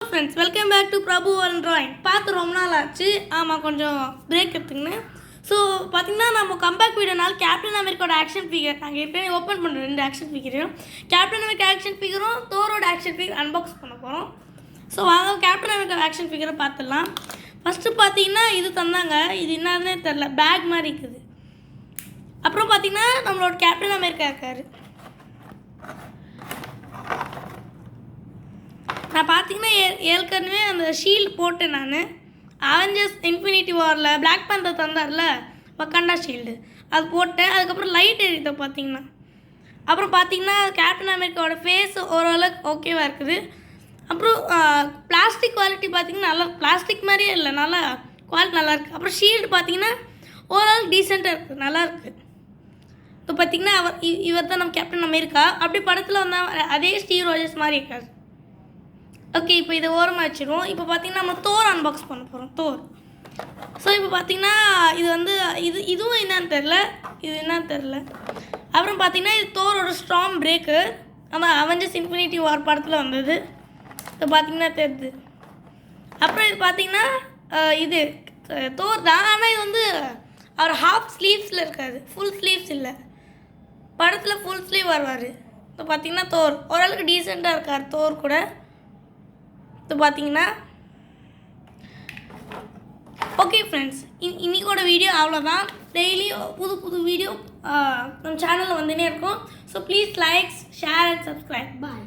Friends, welcome back to Prabhu and drawing. பார்த்து ரொம்ப நாள் ஆச்சு. ஆமாம், கொஞ்சம் பிரேக் எடுத்துக்கினேன். ஸோ பார்த்திங்கன்னா நம்ம கம்பேக் வீடியோனால கேப்டன் அமெரிக்காவோட ஆக்ஷன் ஃபிகர் நாங்கள் ஏற்கனவே ஓப்பன் பண்ணுறோம். 2 ஆக்ஷன் ஃபிகரையும் கேப்டன் அமெரிக்கா ஆக்ஷன் ஃபிகரும் தோரோட ஆக்ஷன் ஃபிகர் அன்பாக்ஸ் பண்ண போகிறோம். ஸோ வாங்க கேப்டன் அமெரிக்கா ஆக்ஷன் ஃபிகரை பார்த்துடலாம். ஃபஸ்ட்டு பார்த்தீங்கன்னா இது தந்தாங்க. இது என்னன்னே தெரில, பேக் மாதிரி இருக்குது. அப்புறம் பார்த்திங்கன்னா நம்மளோட கேப்டன் அமெரிக்கா இருக்கார். நான் பார்த்தீங்கன்னா ஏற்கனவே அந்த ஷீல்டு போட்டேன். நான் அவெஞ்சர்ஸ் இன்ஃபினிட்டி வாரில் பிளாக் பேந்தர் தந்தார்ல வக்காண்டா ஷீல்டு, அது போட்டேன். அதுக்கப்புறம் லைட் எரித்த பார்த்தீங்கன்னா. அப்புறம் பார்த்தீங்கன்னா கேப்டன் அமெரிக்காவோட ஃபேஸ் ஓரளவுக்கு ஓகேவாக இருக்குது. அப்புறம் பிளாஸ்டிக் குவாலிட்டி பார்த்திங்கன்னா நல்லா பிளாஸ்டிக் மாதிரியே இல்லை, நல்லா குவாலிட்டி நல்லாயிருக்கு. அப்புறம் ஷீல்டு பார்த்திங்கன்னா ஓரளவுக்கு டீசெண்டாக இருக்குது, நல்லாயிருக்கு. இப்போ பார்த்திங்கன்னா இவர் தான் நம்ம கேப்டன் அமெரிக்கா. அப்படி படத்தில் வந்தால் அதே ஸ்டீவ் ரோஜர்ஸ் மாதிரி இருக்காது. ஓகே, இப்போ இதை ஓரமாக வச்சுருவோம். இப்போ பார்த்திங்கன்னா நம்ம தோர் அன்பாக்ஸ் பண்ண போகிறோம். தோர். ஸோ இப்போ பார்த்திங்கன்னா இது வந்து இதுவும் என்னன்னு தெரில, இது என்னன்னு தெரில. அப்புறம் பார்த்திங்கன்னா இது தோரோட ஸ்ட்ராங் பிரேக்கு. நம்ம அவெஞ்சர்ஸ் இன்ஃபினிட்டி வார் படத்தில் வந்தது. இப்போ பார்த்திங்கன்னா தெரியுது. அப்புறம் இது பார்த்திங்கன்னா இது தோர் தான். ஆனால் இது வந்து அவர் ஹாஃப் ஸ்லீவ்ஸில் இருக்காது, ஃபுல் ஸ்லீவ்ஸ் இல்லை. படத்தில் ஃபுல் ஸ்லீவ் வருவார். இப்போ பார்த்திங்கன்னா தோர் ஓரளவுக்கு டீசெண்டாக இருக்கார். தோர் கூட இப்போ பார்த்தீங்கன்னா ஓகே ஃப்ரெண்ட்ஸ், இன்றைக்கோட வீடியோ அவ்வளோதான். டெய்லியும் புது வீடியோ நம்ம சேனலில் வந்துனே இருக்கும். So please likes, share and subscribe. Bye.